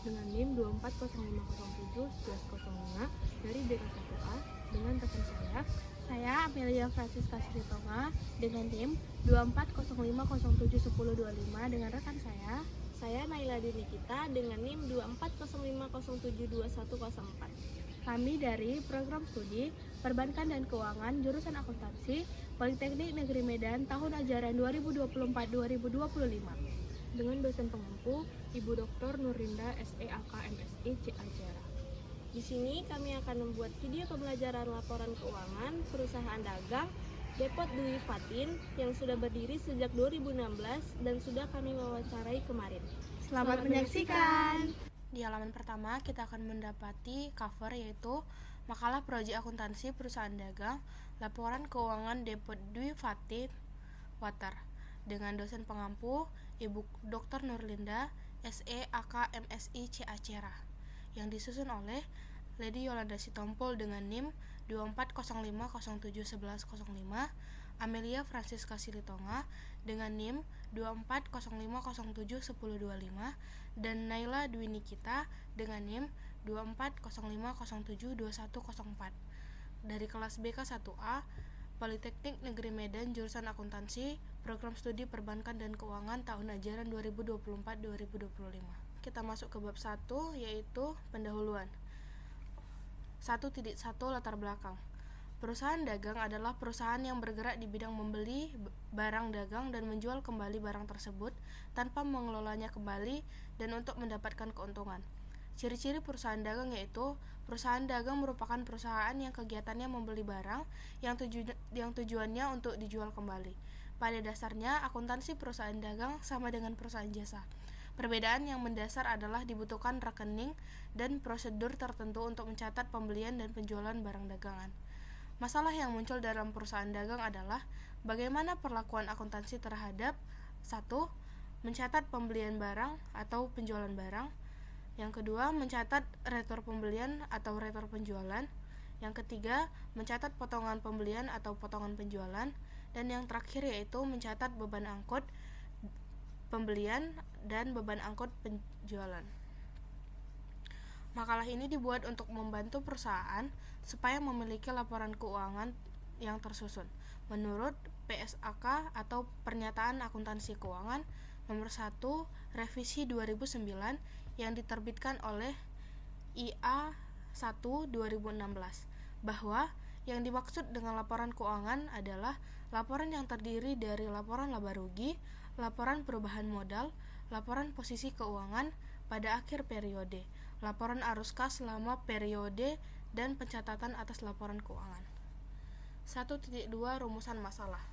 dengan NIM 24050711105 dari BK1A dengan rekan Saya Amelia Francisca Sritonga dengan NIM 24050711025 dengan rekan saya Naila Dinikita dengan NIM 24050712104. Kami dari Program Studi Perbankan dan Keuangan Jurusan Akuntansi Politeknik Negeri Medan tahun ajaran 2024-2025 dengan dosen pengampu Ibu Dr. Nurlinda SEAK MSI Ciacera. Di sini kami akan membuat video pembelajaran laporan keuangan perusahaan dagang Depot Dwi Fatin yang sudah berdiri sejak 2016 dan sudah kami wawancarai kemarin. Selamat menyaksikan! Di halaman pertama kita akan mendapati cover yaitu makalah proyek akuntansi perusahaan dagang laporan keuangan Depot Dwi Fatin Water dengan dosen pengampu Ibu Dr. Nurlinda SEAK MSI Ciacera yang disusun oleh Lady Yolanda Sitompul dengan NIM 24050711105, Amelia Francisca Sritonga dengan NIM 24050711025 dan Naila Dwi Nikita dengan NIM 24050712104 dari kelas BK1A Politeknik Negeri Medan jurusan Akuntansi Program Studi Perbankan dan Keuangan tahun ajaran 2024-2025. Kita masuk ke bab 1 yaitu pendahuluan. 1.1 Latar belakang. Perusahaan dagang adalah perusahaan yang bergerak di bidang membeli barang dagang dan menjual kembali barang tersebut tanpa mengelolanya kembali dan untuk mendapatkan keuntungan. Ciri-ciri perusahaan dagang yaitu perusahaan dagang merupakan perusahaan yang kegiatannya membeli barang yang tujuannya untuk dijual kembali. Pada dasarnya, akuntansi perusahaan dagang sama dengan perusahaan jasa. Perbedaan yang mendasar adalah dibutuhkan rekening dan prosedur tertentu untuk mencatat pembelian dan penjualan barang dagangan. Masalah yang muncul dalam perusahaan dagang adalah bagaimana perlakuan akuntansi terhadap 1. Mencatat pembelian barang atau penjualan barang. Yang kedua, mencatat retur pembelian atau retur penjualan. Yang ketiga, mencatat potongan pembelian atau potongan penjualan. Dan yang terakhir yaitu mencatat beban angkut pembelian dan beban angkut penjualan. Makalah ini dibuat untuk membantu perusahaan supaya memiliki laporan keuangan yang tersusun menurut PSAK atau Pernyataan Akuntansi Keuangan nomor 1 revisi 2009 yang diterbitkan oleh IA 1 2016 bahwa yang dimaksud dengan laporan keuangan adalah laporan yang terdiri dari laporan laba rugi, laporan perubahan modal, laporan posisi keuangan pada akhir periode, laporan arus kas selama periode, dan pencatatan atas laporan keuangan. 1.2 Rumusan masalah.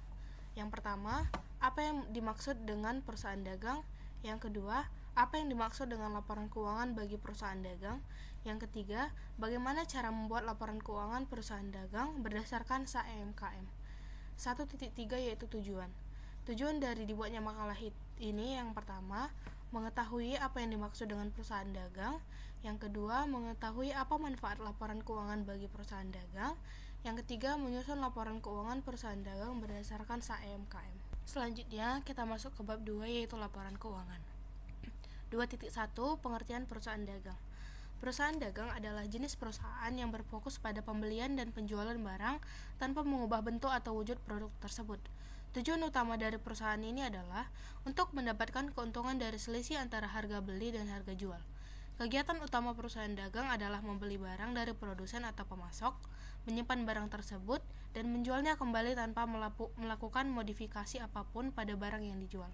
Yang pertama, apa yang dimaksud dengan perusahaan dagang? Yang kedua, apa yang dimaksud dengan laporan keuangan bagi perusahaan dagang? Yang ketiga, bagaimana cara membuat laporan keuangan perusahaan dagang berdasarkan SAEMKM? 1.3 yaitu tujuan. Tujuan dari dibuatnya makalah ini yang pertama, mengetahui apa yang dimaksud dengan perusahaan dagang. Yang kedua, mengetahui apa manfaat laporan keuangan bagi perusahaan dagang. Yang ketiga, menyusun laporan keuangan perusahaan dagang berdasarkan SAEMKM. Selanjutnya, kita masuk ke bab 2 yaitu laporan keuangan. 2.1 Pengertian perusahaan dagang. Perusahaan dagang adalah jenis perusahaan yang berfokus pada pembelian dan penjualan barang tanpa mengubah bentuk atau wujud produk tersebut. Tujuan utama dari perusahaan ini adalah untuk mendapatkan keuntungan dari selisih antara harga beli dan harga jual. Kegiatan utama perusahaan dagang adalah membeli barang dari produsen atau pemasok, menyimpan barang tersebut, dan menjualnya kembali tanpa melakukan modifikasi apapun pada barang yang dijual.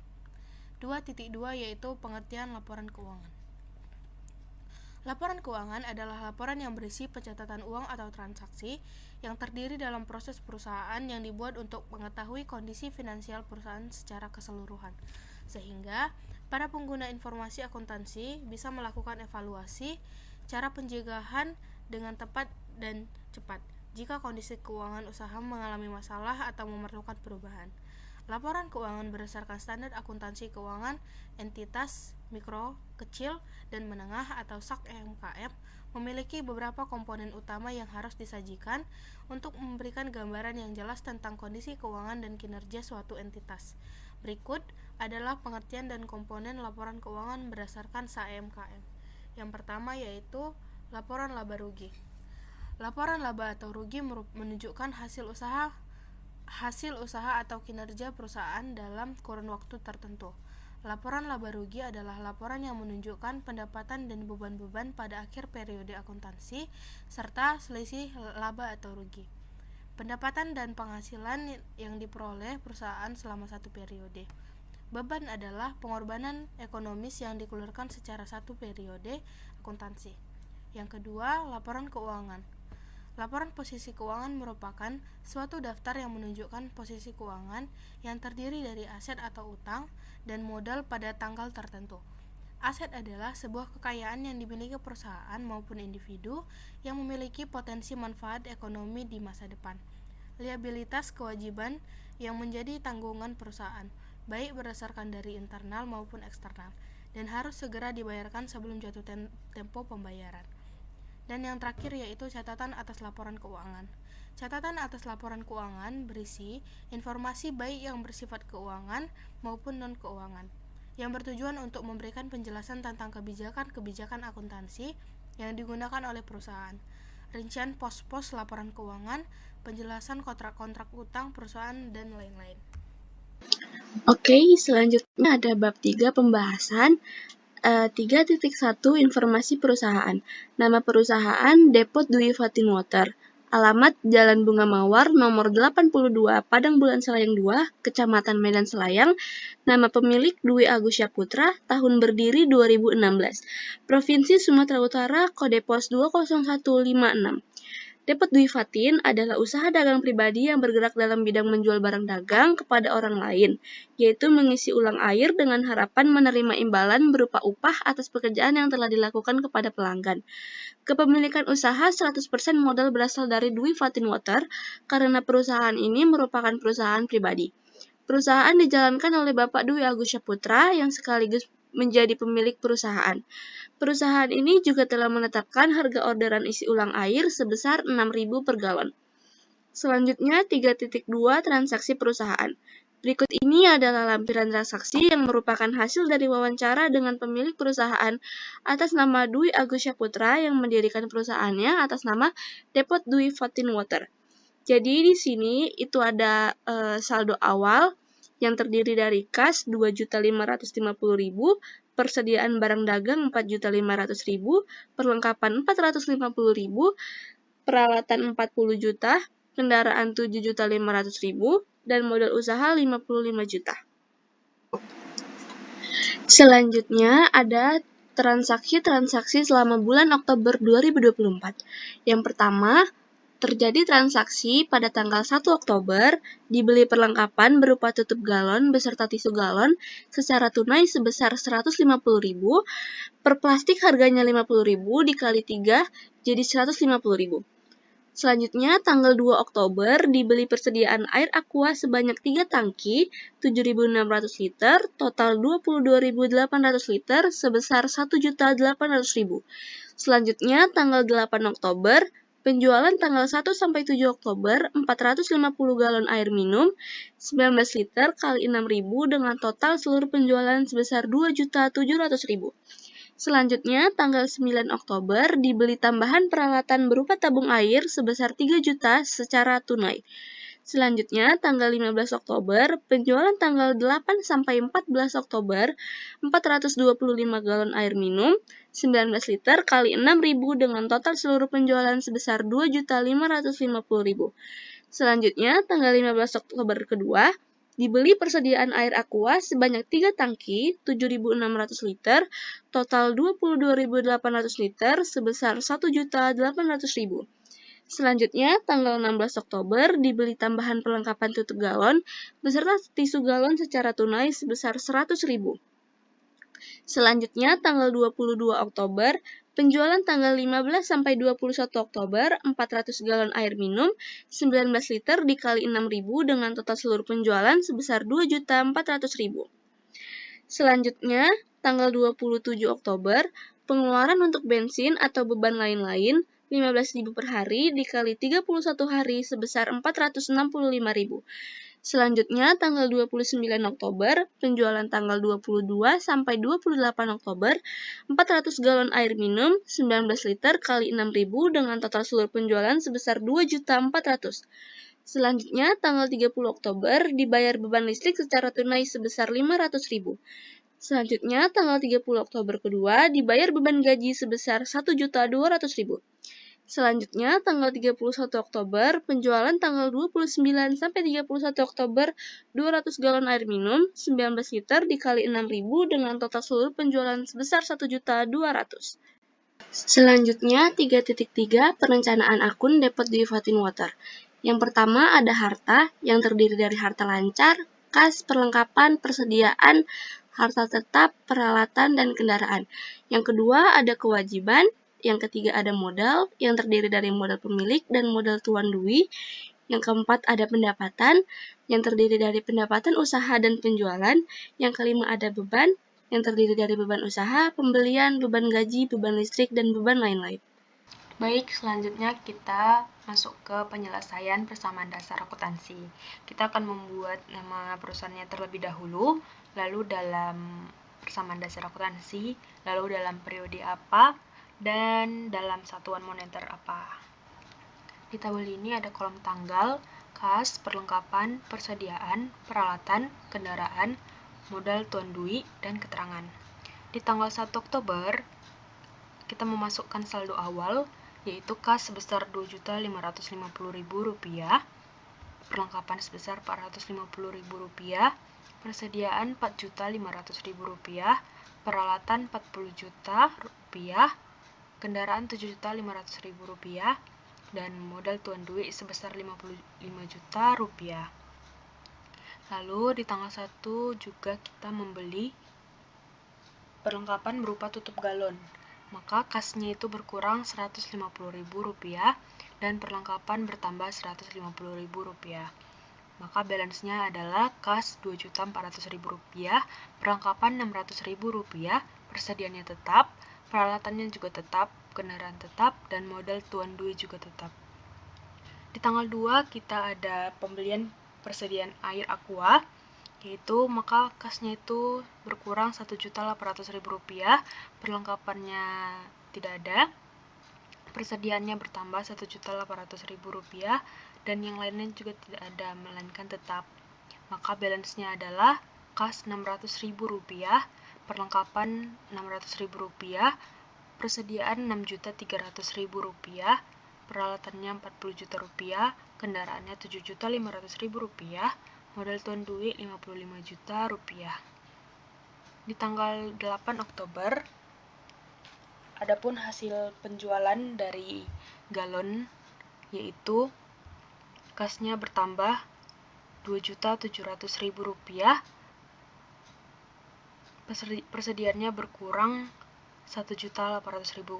2.2 yaitu pengertian laporan keuangan. Laporan keuangan adalah laporan yang berisi pencatatan uang atau transaksi yang terdiri dalam proses perusahaan yang dibuat untuk mengetahui kondisi finansial perusahaan secara keseluruhan, sehingga para pengguna informasi akuntansi bisa melakukan evaluasi cara pencegahan dengan tepat dan cepat jika kondisi keuangan usaha mengalami masalah atau memerlukan perubahan. Laporan keuangan berdasarkan standar akuntansi keuangan entitas mikro, kecil, dan menengah atau SAK-MKM memiliki beberapa komponen utama yang harus disajikan untuk memberikan gambaran yang jelas tentang kondisi keuangan dan kinerja suatu entitas. Berikut adalah pengertian dan komponen laporan keuangan berdasarkan SAK-MKM. Yang pertama yaitu laporan laba rugi. Laporan laba atau rugi menunjukkan hasil usaha atau kinerja perusahaan dalam kurun waktu tertentu. Laporan laba rugi adalah laporan yang menunjukkan pendapatan dan beban-beban pada akhir periode akuntansi serta selisih laba atau rugi. Pendapatan dan penghasilan yang diperoleh perusahaan selama satu periode. Beban adalah pengorbanan ekonomis yang dikeluarkan secara satu periode akuntansi. Yang kedua, laporan keuangan. Laporan posisi keuangan merupakan suatu daftar yang menunjukkan posisi keuangan yang terdiri dari aset atau utang dan modal pada tanggal tertentu. Aset adalah sebuah kekayaan yang dimiliki perusahaan maupun individu yang memiliki potensi manfaat ekonomi di masa depan. Liabilitas kewajiban yang menjadi tanggungan perusahaan, baik berdasarkan dari internal maupun eksternal, dan harus segera dibayarkan sebelum jatuh tempo pembayaran. Dan yang terakhir yaitu catatan atas laporan keuangan. Catatan atas laporan keuangan berisi informasi baik yang bersifat keuangan maupun non-keuangan, yang bertujuan untuk memberikan penjelasan tentang kebijakan-kebijakan akuntansi yang digunakan oleh perusahaan, rincian pos-pos laporan keuangan, penjelasan kontrak-kontrak utang perusahaan, dan lain-lain. Oke, selanjutnya ada bab 3 pembahasan 3.1 informasi perusahaan. Nama perusahaan Depot Dwi Fatin Water. Alamat Jalan Bunga Mawar nomor 82 Padang Bulan Selayang 2, Kecamatan Medan Selayang. Nama pemilik Dwi Agus Syaputra. Tahun berdiri 2016. Provinsi Sumatera Utara, kode pos 20156. Depot Dwi Fatin adalah usaha dagang pribadi yang bergerak dalam bidang menjual barang dagang kepada orang lain, yaitu mengisi ulang air dengan harapan menerima imbalan berupa upah atas pekerjaan yang telah dilakukan kepada pelanggan. Kepemilikan usaha 100% modal berasal dari Dwi Fatin Water karena perusahaan ini merupakan perusahaan pribadi. Perusahaan dijalankan oleh Bapak Dwi Agus Syaputra yang sekaligus menjadi pemilik perusahaan. Perusahaan ini juga telah menetapkan harga orderan isi ulang air sebesar 6.000 per galon. Selanjutnya 3.2 transaksi perusahaan. Berikut ini adalah lampiran transaksi yang merupakan hasil dari wawancara dengan pemilik perusahaan atas nama Dwi Agus Syaputra yang mendirikan perusahaannya atas nama Depot Dwi Fatin Water. Jadi di sini itu ada saldo awal yang terdiri dari kas 2.550.000, persediaan barang dagang 4.500.000, perlengkapan 450.000, peralatan 40 juta, kendaraan 7.500.000, dan modal usaha 55 juta. Selanjutnya ada transaksi-transaksi selama bulan Oktober 2024. Yang pertama, terjadi transaksi pada tanggal 1 Oktober, dibeli perlengkapan berupa tutup galon beserta tisu galon secara tunai sebesar 150.000, per plastik harganya 50.000 dikali 3 jadi 150.000. Selanjutnya, tanggal 2 Oktober, dibeli persediaan air aqua sebanyak 3 tangki, 7.600 liter, total 22.800 liter sebesar 1.800.000. Selanjutnya, tanggal 8 Oktober, penjualan tanggal 1 sampai 7 Oktober 450 galon air minum 19 liter kali 6.000 dengan total seluruh penjualan sebesar 2.700.000. Selanjutnya, tanggal 9 Oktober dibeli tambahan peralatan berupa tabung air sebesar 3 juta secara tunai. Selanjutnya, tanggal 15 Oktober, penjualan tanggal 8 sampai 14 Oktober, 425 galon air minum, 19 liter kali 6.000 dengan total seluruh penjualan sebesar 2.550.000. Selanjutnya, tanggal 15 Oktober kedua, dibeli persediaan air aqua sebanyak 3 tangki, 7.600 liter, total 22.800 liter sebesar 1.800.000. Selanjutnya, tanggal 16 Oktober, dibeli tambahan perlengkapan tutup galon beserta tisu galon secara tunai sebesar 100.000. Selanjutnya, tanggal 22 Oktober, penjualan tanggal 15 sampai 21 Oktober, 400 galon air minum, 19 liter dikali 6.000 dengan total seluruh penjualan sebesar 2.400.000. Selanjutnya, tanggal 27 Oktober, pengeluaran untuk bensin atau beban lain-lain 15.000 per hari dikali 31 hari sebesar 465.000. Selanjutnya, tanggal 29 Oktober, penjualan tanggal 22 sampai 28 Oktober, 400 galon air minum 19 liter kali 6.000 dengan total seluruh penjualan sebesar 2.400.000. Selanjutnya, tanggal 30 Oktober, dibayar beban listrik secara tunai sebesar 500.000. Selanjutnya, tanggal 30 Oktober kedua, dibayar beban gaji sebesar 1.200.000. Selanjutnya, tanggal 31 Oktober, penjualan tanggal 29 sampai 31 Oktober, 200 galon air minum, 19 liter dikali 6.000 dengan total seluruh penjualan sebesar 1.200.000. Selanjutnya, 3.3 perencanaan akun Depot Dwi Fatin Water. Yang pertama ada harta, yang terdiri dari harta lancar, kas, perlengkapan, persediaan, harta tetap, peralatan, dan kendaraan. Yang kedua ada kewajiban, yang ketiga ada modal, yang terdiri dari modal pemilik dan modal tuan dui. Yang keempat ada pendapatan, yang terdiri dari pendapatan usaha dan penjualan. Yang kelima ada beban, yang terdiri dari beban usaha, pembelian, beban gaji, beban listrik, dan beban lain-lain. Baik, selanjutnya kita masuk ke penyelesaian persamaan dasar akuntansi. Kita akan membuat nama perusahaannya terlebih dahulu, lalu dalam persamaan dasar akuntansi, lalu dalam periode apa, dan dalam satuan moneter apa. Di tabel ini ada kolom tanggal, kas, perlengkapan, persediaan, peralatan, kendaraan, modal tuan dui, dan keterangan. Di tanggal 1 Oktober, kita memasukkan saldo awal, yaitu kas sebesar Rp2.550.000, perlengkapan sebesar Rp450.000, persediaan Rp4.500.000, peralatan Rp40 juta, kendaraan Rp7.500.000, dan modal tuan dui sebesar Rp55 juta. Lalu di tanggal 1 juga kita membeli perlengkapan berupa tutup galon. Maka kasnya itu berkurang Rp150.000 dan perlengkapan bertambah Rp150.000. Maka balance-nya adalah kas Rp2.400.000, perlengkapan Rp600.000, persediaannya tetap, peralatannya juga tetap, kendaraan tetap, dan modal tuan dui juga tetap. Di tanggal 2 kita ada pembelian persediaan air aqua, yaitu maka kasnya itu berkurang Rp1.800.000, perlengkapannya tidak ada, persediaannya bertambah Rp1.800.000, dan yang lainnya juga tidak ada, melainkan tetap. Maka balance-nya adalah kas Rp600.000, perlengkapan Rp600.000, persediaan Rp6.300.000, peralatannya Rp40 juta, kendaraannya Rp7.500.000, modal tuan dui Rp55 juta. Di tanggal 8 Oktober, adapun hasil penjualan dari galon, yaitu kasnya bertambah Rp2.700.000, persediaannya berkurang Rp1.800.000.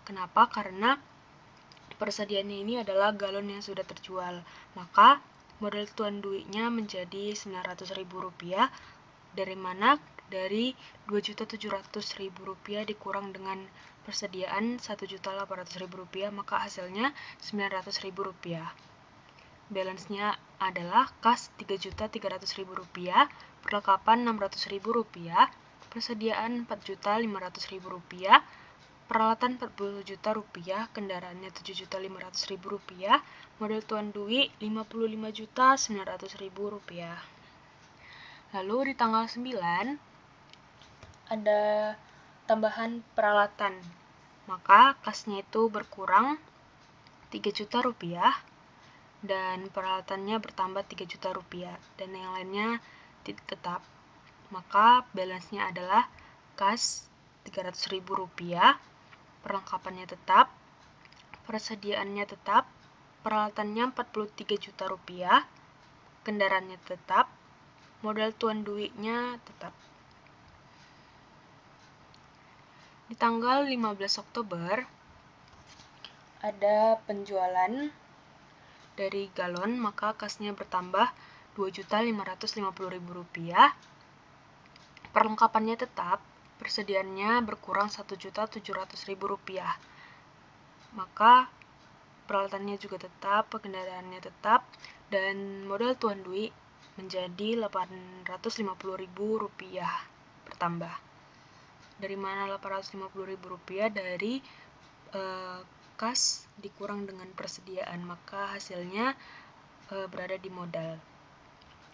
Kenapa? Karena persediaannya ini adalah galon yang sudah terjual, maka modal tuan duitnya menjadi Rp900.000, dari mana? Dari Rp2.700.000 dikurang dengan persediaan Rp1.800.000, maka hasilnya Rp900.000. Balance-nya adalah kas Rp3.300.000, perlengkapan Rp600.000, persediaan Rp4.500.000, peralatan Rp40 juta, kendaraannya Rp7.500.000, modal tuan dui Rp55.900.000. Lalu di tanggal 9 ada tambahan peralatan, maka kasnya itu berkurang Rp3 juta dan peralatannya bertambah Rp3 juta, dan yang lainnya tetap. Maka balance-nya adalah kas Rp300.000, perlengkapannya tetap, persediaannya tetap, peralatannya Rp43 juta, kendaraannya tetap, modal tuan duitnya tetap. Di tanggal 15 Oktober ada penjualan dari galon, maka kasnya bertambah Rp2.550.000, perlengkapannya tetap, persediaannya berkurang Rp1.700.000, maka peralatannya juga tetap, kendaraannya tetap, dan modal Tuan Dwi menjadi Rp850.000 bertambah. Dari mana Rp850.000? Dari kas dikurang dengan persediaan, maka hasilnya berada di modal.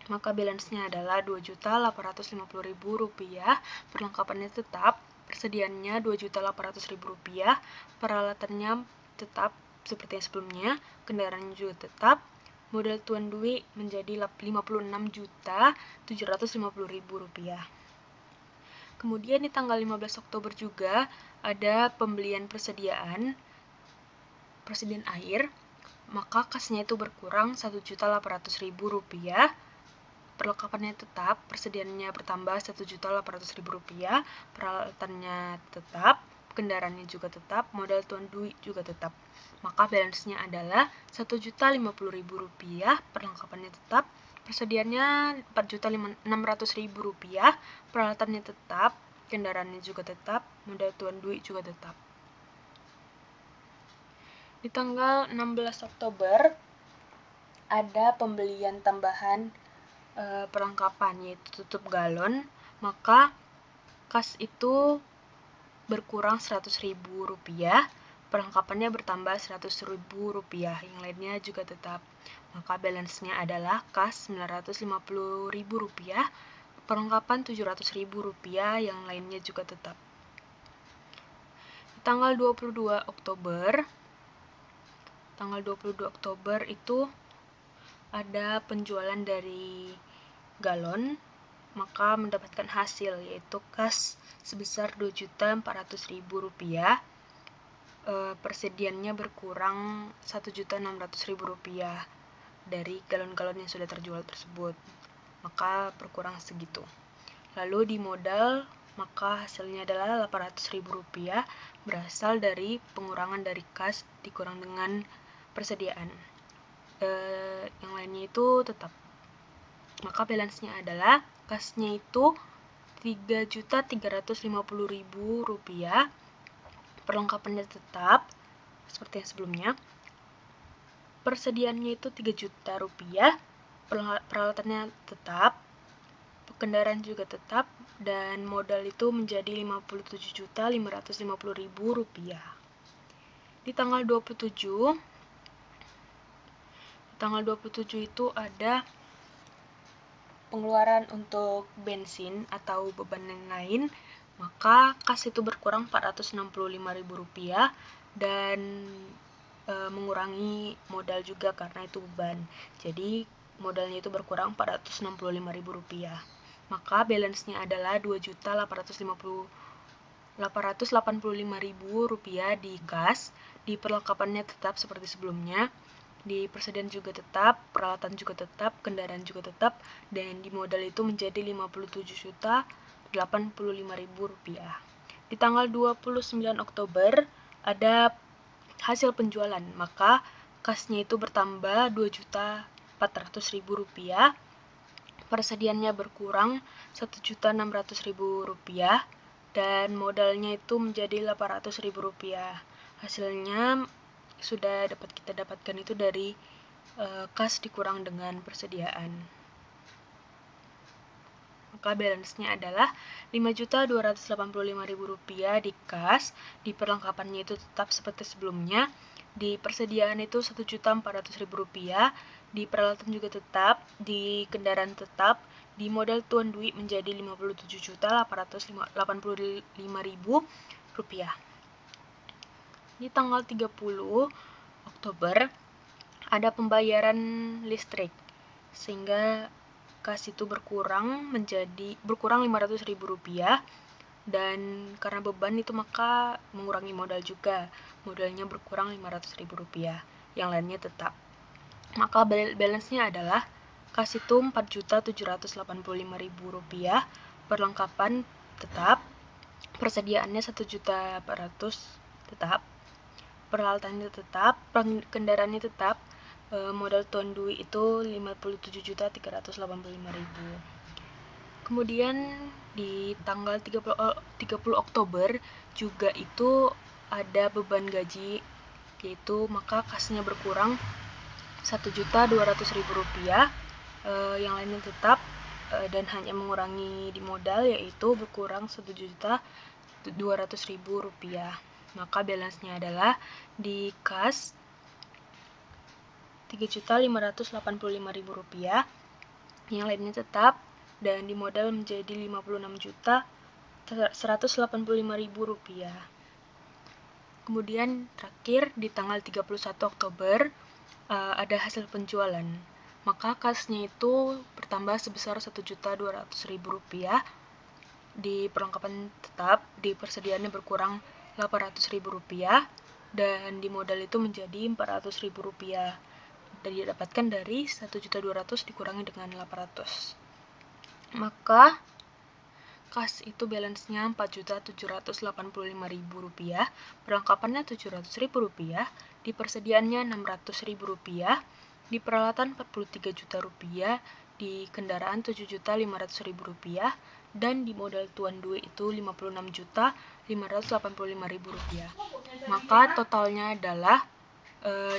Maka balance-nya adalah Rp2.850.000, perlengkapannya tetap, persediaannya Rp2.800.000, peralatannya tetap seperti yang sebelumnya, kendaraannya juga tetap, modal Tuan Dwi menjadi Rp56.750.000. Kemudian di tanggal 15 Oktober juga ada pembelian persediaan air, maka kasnya itu berkurang Rp1.800.000, perlengkapannya tetap, persediaannya bertambah Rp1.800.000, peralatannya tetap, kendaraannya juga tetap, modal Tuan Dwi juga tetap. Maka balance-nya adalah Rp1.050.000, perlengkapannya tetap, persediaannya Rp4.600.000, peralatannya tetap, kendaraannya juga tetap, modal Tuan Dwi juga tetap. Di tanggal 16 Oktober ada pembelian tambahan perlengkapan, yaitu tutup galon, maka kas itu berkurang Rp100.000, perlengkapannya bertambah Rp100.000, yang lainnya juga tetap. Maka balance-nya adalah kas Rp950.000, perlengkapan Rp700.000, yang lainnya juga tetap. Di tanggal 22 Oktober itu ada penjualan dari galon, maka mendapatkan hasil, yaitu kas sebesar Rp2.400.000, persediaannya berkurang Rp1.600.000 dari galon-galon yang sudah terjual tersebut, maka berkurang segitu. Lalu di modal, maka hasilnya adalah Rp800.000, berasal dari pengurangan dari kas dikurang dengan persediaan. Yang lainnya itu tetap. Maka balance-nya adalah kasnya itu Rp3.350.000, perlengkapannya tetap seperti yang sebelumnya, persediaannya itu Rp3 juta, peralatannya tetap, kendaraan juga tetap, dan modal itu menjadi Rp57.550.000. Di tanggal 27 itu ada pengeluaran untuk bensin atau beban yang lain, maka kas itu berkurang Rp465.000 dan mengurangi modal juga karena itu beban. Jadi modalnya itu berkurang Rp465.000. Maka balance-nya adalah Rp2.885.000 di kas, di perlengkapannya tetap seperti sebelumnya, di persediaan juga tetap, peralatan juga tetap, kendaraan juga tetap, dan di modal itu menjadi Rp57.085.000. Di tanggal 29 Oktober ada hasil penjualan, maka kasnya itu bertambah Rp2.400.000, persediaannya berkurang Rp1.600.000, dan modalnya itu menjadi Rp800.000. Hasilnya sudah dapat kita dapatkan itu dari kas dikurang dengan persediaan. Maka balance-nya adalah Rp5.285.000 di kas, di perlengkapannya itu tetap seperti sebelumnya, di persediaan itu Rp1.400.000, di peralatan juga tetap, di kendaraan tetap, di modal Tuan Dwi menjadi Rp57.885.000. Di tanggal 30 Oktober ada pembayaran listrik, sehingga kas itu berkurang Rp500.000, dan karena beban itu maka mengurangi modal juga, modalnya berkurang Rp500.000, yang lainnya tetap. Maka balance-nya adalah kas itu Rp4.785.000, perlengkapan tetap, persediaannya Rp1.400.000 tetap, peralatannya tetap, kendaraannya tetap, modal Tuan Dwi itu Rp57.385.000. Kemudian di tanggal 30 Oktober juga itu ada beban gaji, yaitu maka kasnya berkurang Rp1.200.000, yang lainnya tetap dan hanya mengurangi di modal, yaitu berkurang Rp1.200.000. Maka balance-nya adalah di kas Rp3.585.000, yang lainnya tetap, dan di modal menjadi Rp56.185.000. Kemudian terakhir di tanggal 31 Oktober ada hasil penjualan. Maka kasnya itu bertambah sebesar Rp1.200.000. Di perlengkapan tetap, di persediaannya berkurang Rp800.000, dan di modal itu menjadi Rp400.000. Dan didapatkan dari 1.200.000 dikurangi dengan 800. Maka kas itu balance-nya Rp4.785.000, perlengkapannya Rp700.000, di persediaannya Rp600.000, di peralatan Rp43 juta, di kendaraan Rp7.500.000, dan di modal tuan duit itu Rp56.585.000. Maka totalnya adalah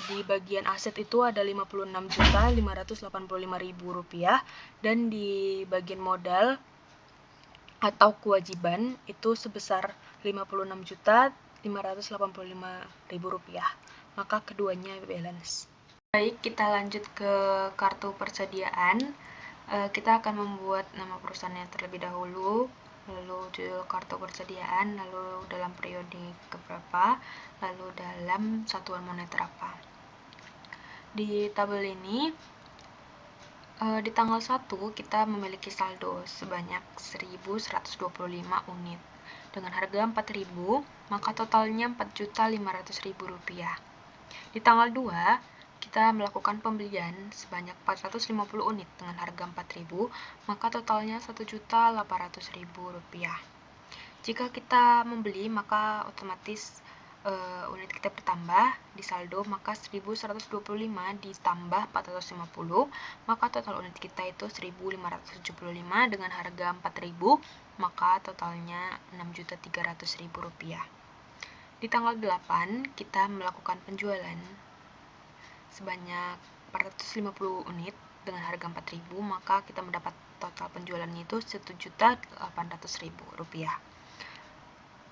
di bagian aset itu ada Rp56.585.000, dan di bagian modal atau kewajiban itu sebesar Rp56.585.000. Maka keduanya balance. Baik, kita lanjut ke kartu persediaan. Kita akan membuat nama perusahaannya terlebih dahulu, lalu judul kartu persediaan, lalu dalam periode keberapa, lalu dalam satuan moneter apa. Di tabel ini, di tanggal 1 kita memiliki saldo sebanyak 1.125 unit. Dengan harga Rp4.000, maka totalnya Rp4.500.000. Di tanggal 2, kita melakukan pembelian sebanyak 450 unit dengan harga Rp4.000, maka totalnya Rp1.800.000. Jika kita membeli, maka otomatis unit kita bertambah di saldo, maka 1.125 ditambah 450, maka total unit kita itu 1.575 dengan harga Rp4.000, maka totalnya Rp6.300.000. Di tanggal 8, kita melakukan penjualan sebanyak 450 unit dengan harga Rp4.000, maka kita mendapat total penjualannya itu Rp1.800.000.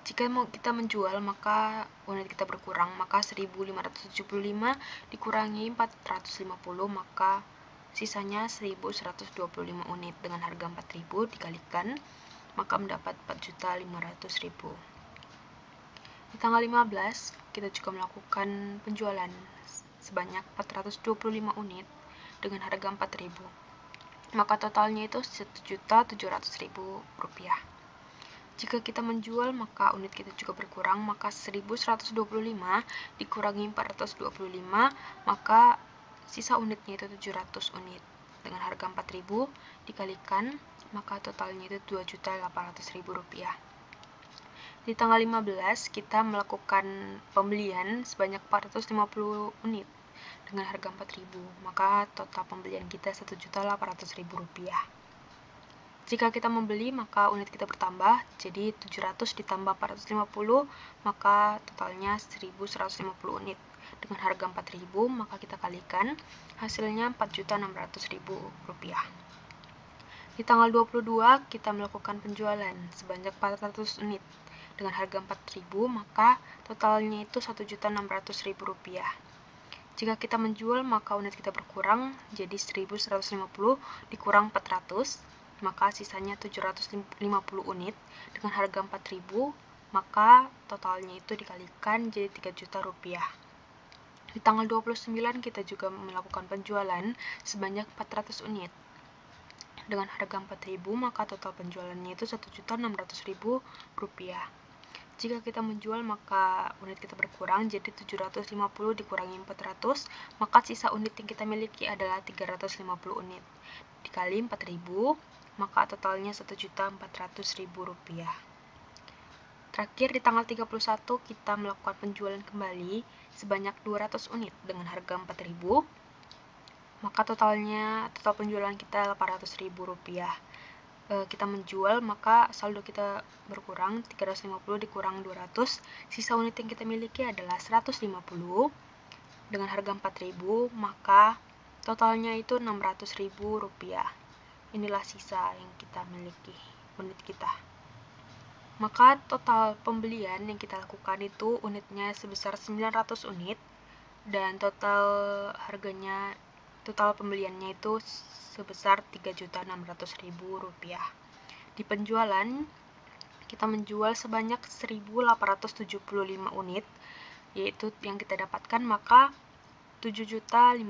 Jika kita menjual, maka unit kita berkurang, maka 1.575 dikurangi 450, maka sisanya 1.125 unit dengan harga Rp4.000 dikalikan, maka mendapat Rp4.500.000. Di tanggal 15, kita juga melakukan penjualan sebanyak 425 unit dengan harga Rp4.000, maka totalnya itu Rp1.700.000. Jika kita menjual, maka unit kita juga berkurang, maka 1.125 dikurangi 425, maka sisa unitnya itu 700 unit dengan harga Rp4.000 dikalikan, maka totalnya itu Rp2.800.000. Di tanggal 15, kita melakukan pembelian sebanyak 450 unit dengan harga Rp4.000, maka total pembelian kita Rp1.800.000. Jika kita membeli, maka unit kita bertambah, jadi 700 ditambah 450, maka totalnya 1.150 unit dengan harga Rp4.000, maka kita kalikan, hasilnya Rp4.600.000. Di tanggal 22, kita melakukan penjualan sebanyak 400 unit dengan harga Rp4.000, maka totalnya itu Rp1.600.000. Jika kita menjual, maka unit kita berkurang, jadi 1.150 dikurang 400, maka sisanya 750 unit dengan harga Rp4.000, maka totalnya itu dikalikan jadi Rp3 juta. Di tanggal 29, kita juga melakukan penjualan sebanyak 400 unit dengan harga Rp4.000, maka total penjualannya itu Rp1.600.000. Jika kita menjual, maka unit kita berkurang, jadi 750 dikurangi 400, maka sisa unit yang kita miliki adalah 350 unit. Dikali 4.000, maka totalnya Rp1.400.000. Terakhir, di tanggal 31, kita melakukan penjualan kembali sebanyak 200 unit dengan harga Rp4.000, maka total penjualan kita Rp800.000. Kita menjual, maka saldo kita berkurang, 350 dikurang 200, sisa unit yang kita miliki adalah 150, dengan harga 4.000, maka totalnya itu 600.000 rupiah. Inilah sisa yang kita miliki, unit kita. Maka total pembelian yang kita lakukan itu unitnya sebesar 900 unit, dan total pembeliannya itu sebesar 3.600.000 rupiah. Di penjualan, kita menjual sebanyak 1.875 unit, yaitu yang kita dapatkan maka 7.500.000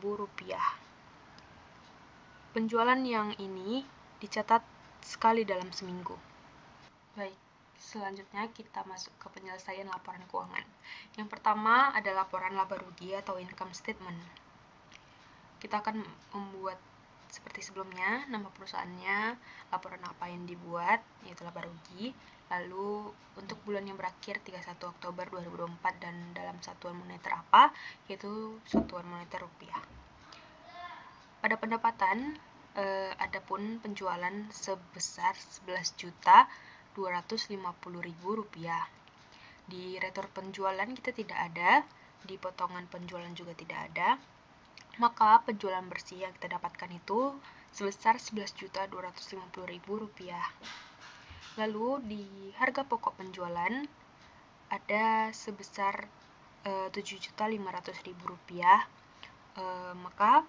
rupiah. Penjualan yang ini dicatat sekali dalam seminggu. Baik, selanjutnya kita masuk ke penyelesaian laporan keuangan. Yang pertama ada laporan laba rugi atau income statement. Kita akan membuat seperti sebelumnya, nama perusahaannya, laporan apa yang dibuat, yaitu laba rugi, lalu untuk bulan yang berakhir 31 Oktober 2024 dan dalam satuan moneter apa, yaitu satuan moneter rupiah. Pada pendapatan, adapun penjualan sebesar 11.250.000 rupiah. Di retur penjualan kita tidak ada, di potongan penjualan juga tidak ada. Maka penjualan bersih yang kita dapatkan itu sebesar 11.250.000 rupiah. Lalu di harga pokok penjualan ada sebesar 7.500.000 rupiah. Maka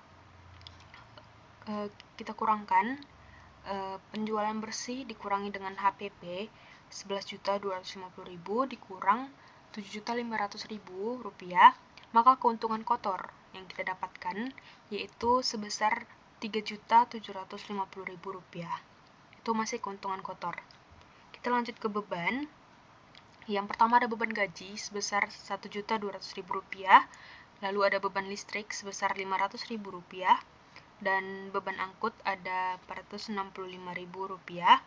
kita kurangkan penjualan bersih dikurangi dengan HPP 11.250.000 dikurang 7.500.000 rupiah, maka keuntungan kotor yang kita dapatkan yaitu sebesar 3.750.000 rupiah. Itu masih keuntungan kotor. Kita lanjut ke beban. Yang pertama ada beban gaji sebesar 1.200.000 rupiah, lalu ada beban listrik sebesar 500.000 rupiah, dan beban angkut ada 465.000 rupiah.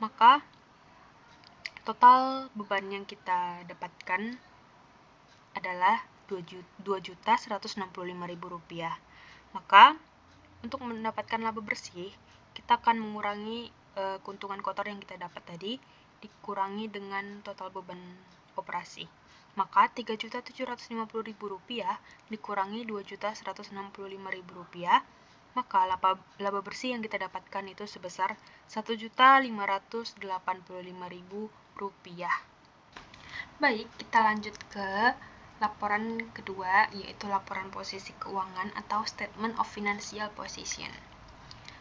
Maka total beban yang kita dapatkan adalah 2.165.000 rupiah. Maka untuk mendapatkan laba bersih, kita akan mengurangi keuntungan kotor yang kita dapat tadi dikurangi dengan total beban operasi. Maka 3.750.000 rupiah dikurangi 2.165.000 rupiah, maka laba bersih yang kita dapatkan itu sebesar 1.585.000 rupiah. Baik, kita lanjut ke laporan kedua, yaitu laporan posisi keuangan atau Statement of Financial Position.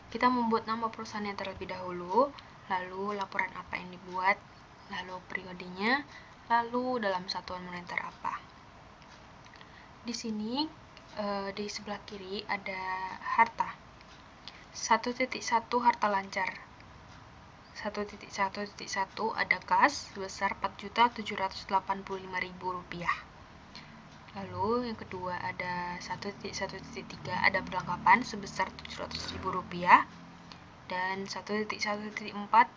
Kita membuat nama perusahaannya terlebih dahulu, lalu laporan apa yang dibuat, lalu periodenya, lalu dalam satuan moneter apa. Di sini di sebelah kiri ada harta. 1.1 harta lancar. 1.1.1 ada kas sebesar 4.785.000 rupiah. Lalu yang kedua ada 1.1.3 ada perlengkapan sebesar 700.000 rupiah, dan 1.1.4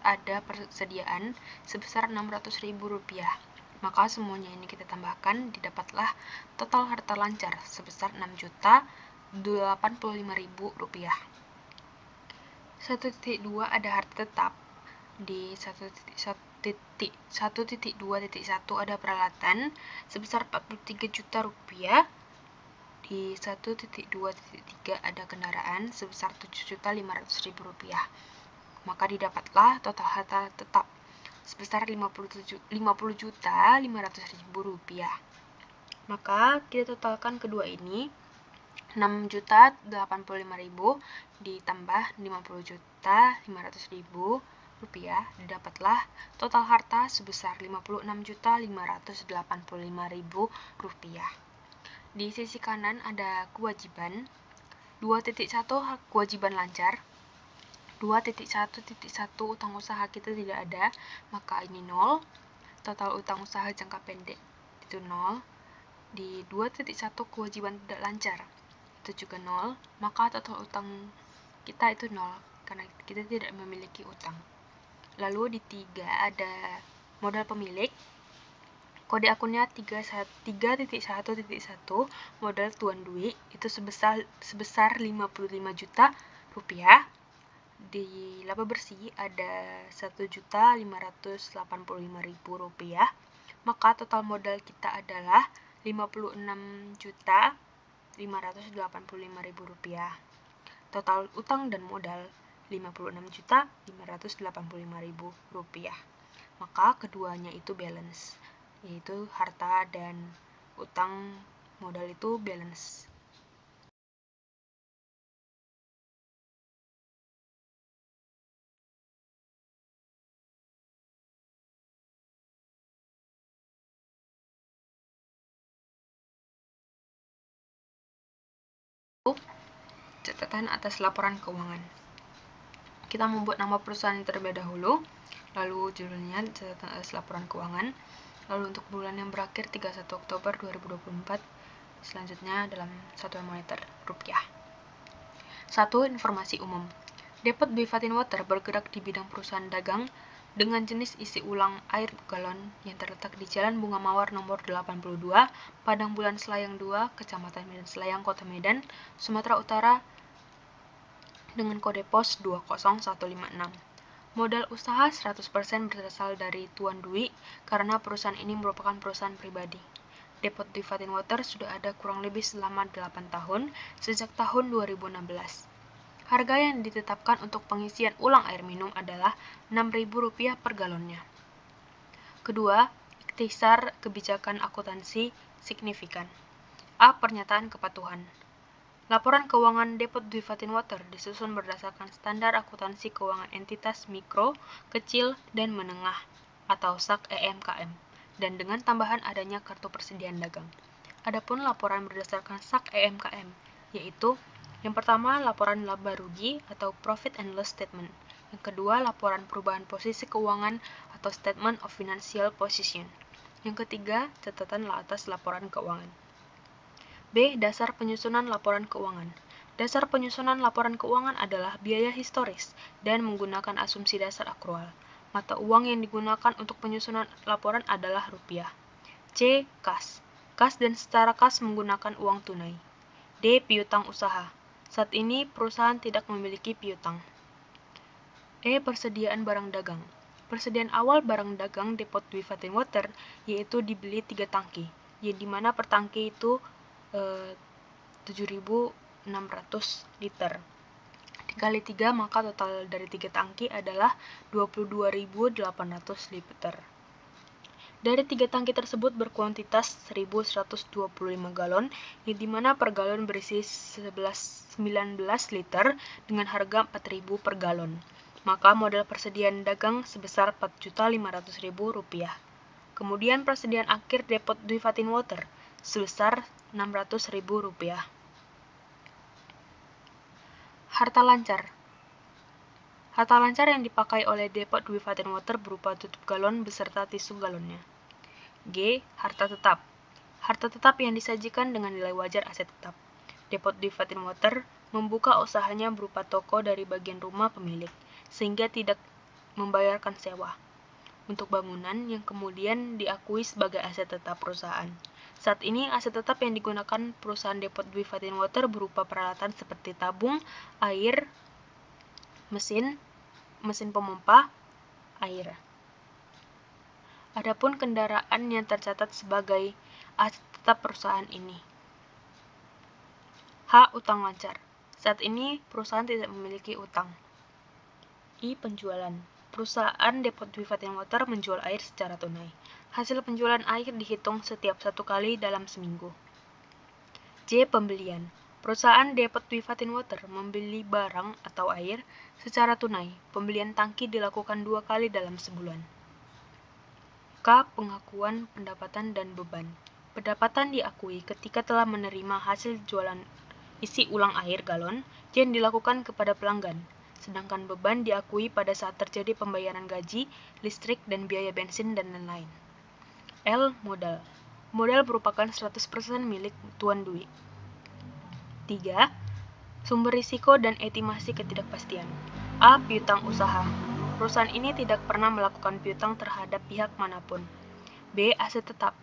ada persediaan sebesar 600.000 rupiah. Maka semuanya ini kita tambahkan, didapatlah total harta lancar sebesar 6.085.000 rupiah. 1.2 ada harta tetap. Di 1.2.1 ada peralatan sebesar 43 juta rupiah. Di 1.2.3 ada kendaraan sebesar 7.500.000 rupiah. Maka didapatlah total harta tetap sebesar 50.500.000 rupiah. Maka kita totalkan kedua ini, 6.085.000 ditambah 50.500.000 rupiah, didapatlah total harta sebesar 56.585.000 rupiah. Di sisi kanan ada kewajiban. 2.1 kewajiban lancar. 2.1.1 utang usaha kita tidak ada, maka ini 0. Total utang usaha jangka pendek itu 0. Di 2.1 kewajiban tidak lancar itu juga 0, maka total utang kita itu 0 karena kita tidak memiliki utang. Lalu di 3 ada modal pemilik. Kode akunnya 3.1.1 modal tuan Dwi itu sebesar 55 juta rupiah. Di laba bersih ada 1.585.000 rupiah. Maka total modal kita adalah Rp56.585.000. Total utang dan modal Rp56.585.000. Maka keduanya itu balance, yaitu harta dan utang modal itu balance. Catatan atas laporan keuangan. Kita membuat nama perusahaan terlebih dahulu, lalu judulnya catatan atas laporan keuangan. Lalu untuk bulan yang berakhir 31 Oktober 2024, selanjutnya dalam satuan moneter rupiah. 1. Informasi umum. Depot Dwi Fatin Water bergerak di bidang perusahaan dagang dengan jenis isi ulang air galon yang terletak di Jalan Bunga Mawar nomor 82, Padang Bulan Selayang 2, Kecamatan Medan Selayang, Kota Medan, Sumatera Utara dengan kode pos 20156. Modal usaha 100% berasal dari Tuan Dwi karena perusahaan ini merupakan perusahaan pribadi. Depot Dwi Fatin Water sudah ada kurang lebih selama 8 tahun sejak tahun 2016. Harga yang ditetapkan untuk pengisian ulang air minum adalah Rp6.000 per galonnya. Kedua, ikhtisar kebijakan akuntansi signifikan. A. Pernyataan kepatuhan. Laporan keuangan Depot Dwi Fatin Water disusun berdasarkan standar akuntansi keuangan entitas mikro, kecil, dan menengah atau SAK EMKM dan dengan tambahan adanya kartu persediaan dagang. Adapun laporan berdasarkan SAK EMKM yaitu yang pertama, laporan laba rugi atau Profit and Loss Statement. Yang kedua, laporan perubahan posisi keuangan atau Statement of Financial Position. Yang ketiga, catatan atas laporan keuangan. B. Dasar penyusunan laporan keuangan. Dasar penyusunan laporan keuangan adalah biaya historis dan menggunakan asumsi dasar akrual. Mata uang yang digunakan untuk penyusunan laporan adalah rupiah. C. Kas. Kas dan secara kas menggunakan uang tunai. D. Piutang usaha. Saat ini perusahaan tidak memiliki piutang. E. Persediaan barang dagang. Persediaan awal barang dagang Depot Dwi Fatin Water yaitu dibeli 3 tangki, yang dimana per tangki itu 7.600 liter. Dikali 3 maka total dari 3 tangki adalah 22.800 liter. Dari 3 tangki tersebut berkuantitas 1.125 galon, yang dimana per galon berisi 19 liter dengan harga 4.000 per galon. Maka modal persediaan dagang sebesar Rp4.500.000. Kemudian persediaan akhir Depot Dwi Fatin Water sebesar Rp600.000. Harta lancar. Harta lancar yang dipakai oleh Depot Dwi Fatin Water berupa tutup galon beserta tisu galonnya. G. Harta tetap. Harta tetap yang disajikan dengan nilai wajar aset tetap. Depot Dwi Fatin Water membuka usahanya berupa toko dari bagian rumah pemilik, sehingga tidak membayarkan sewa untuk bangunan yang kemudian diakui sebagai aset tetap perusahaan. Saat ini aset tetap yang digunakan perusahaan Depot Dwi Fatin Water berupa peralatan seperti tabung, air, mesin pompa air. Adapun kendaraan yang tercatat sebagai aset tetap perusahaan ini. H. Utang lancar. Saat ini perusahaan tidak memiliki utang. I. Penjualan. Perusahaan Depot Dwi Fatin Water menjual air secara tunai. Hasil penjualan air dihitung setiap 1 kali dalam seminggu. J. Pembelian. Perusahaan Depot Dwi Fatin Water membeli barang atau air secara tunai. Pembelian tangki dilakukan 2 kali dalam sebulan. K. Pengakuan pendapatan dan beban. Pendapatan diakui ketika telah menerima hasil jualan isi ulang air galon yang dilakukan kepada pelanggan. Sedangkan beban diakui pada saat terjadi pembayaran gaji, listrik, dan biaya bensin dan lain-lain. L. Modal. Modal merupakan 100% milik Tuan Dwi. 3. Sumber risiko dan estimasi ketidakpastian. A. Piutang usaha. Perusahaan ini tidak pernah melakukan piutang terhadap pihak manapun. B. Aset tetap.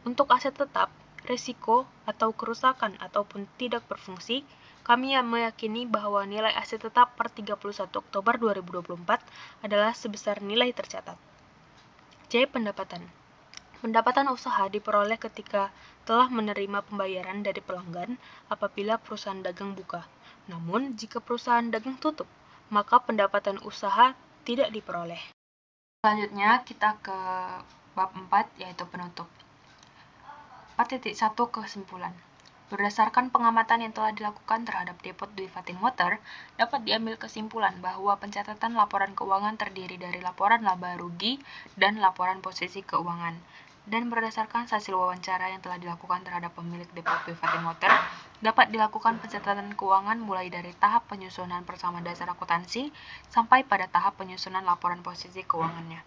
Untuk aset tetap, risiko atau kerusakan ataupun tidak berfungsi, kami meyakini bahwa nilai aset tetap per 31 Oktober 2024 adalah sebesar nilai tercatat. C. Pendapatan. Pendapatan usaha diperoleh ketika telah menerima pembayaran dari pelanggan apabila perusahaan dagang buka. Namun, jika perusahaan dagang tutup, maka pendapatan usaha tidak diperoleh. Selanjutnya, kita ke bab 4, yaitu penutup. 4.1 Kesimpulan. Berdasarkan pengamatan yang telah dilakukan terhadap Depot Dwi Fatin Water, dapat diambil kesimpulan bahwa pencatatan laporan keuangan terdiri dari laporan laba rugi dan laporan posisi keuangan. Dan berdasarkan hasil wawancara yang telah dilakukan terhadap pemilik Depot Dwi Fatin Water, dapat dilakukan pencatatan keuangan mulai dari tahap penyusunan persamaan dasar akuntansi sampai pada tahap penyusunan laporan posisi keuangannya.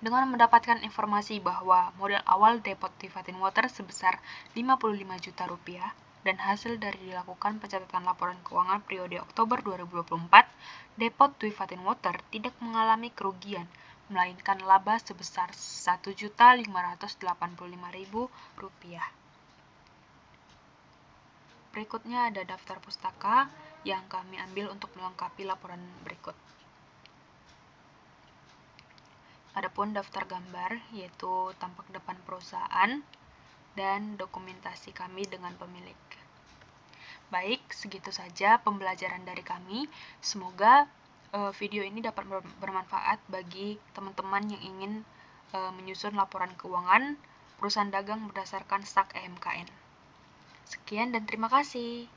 Dengan mendapatkan informasi bahwa modal awal Depot Dwi Fatin Water sebesar Rp55 juta dan hasil dari dilakukan pencatatan laporan keuangan periode Oktober 2024, Depot Dwi Fatin Water tidak mengalami kerugian, melainkan laba sebesar Rp1.585.000. Berikutnya ada daftar pustaka yang kami ambil untuk melengkapi laporan berikut. Adapun daftar gambar, yaitu tampak depan perusahaan dan dokumentasi kami dengan pemilik. Baik, segitu saja pembelajaran dari kami. Semoga video ini dapat bermanfaat bagi teman-teman yang ingin menyusun laporan keuangan perusahaan dagang berdasarkan SAK EMKN. Sekian dan terima kasih.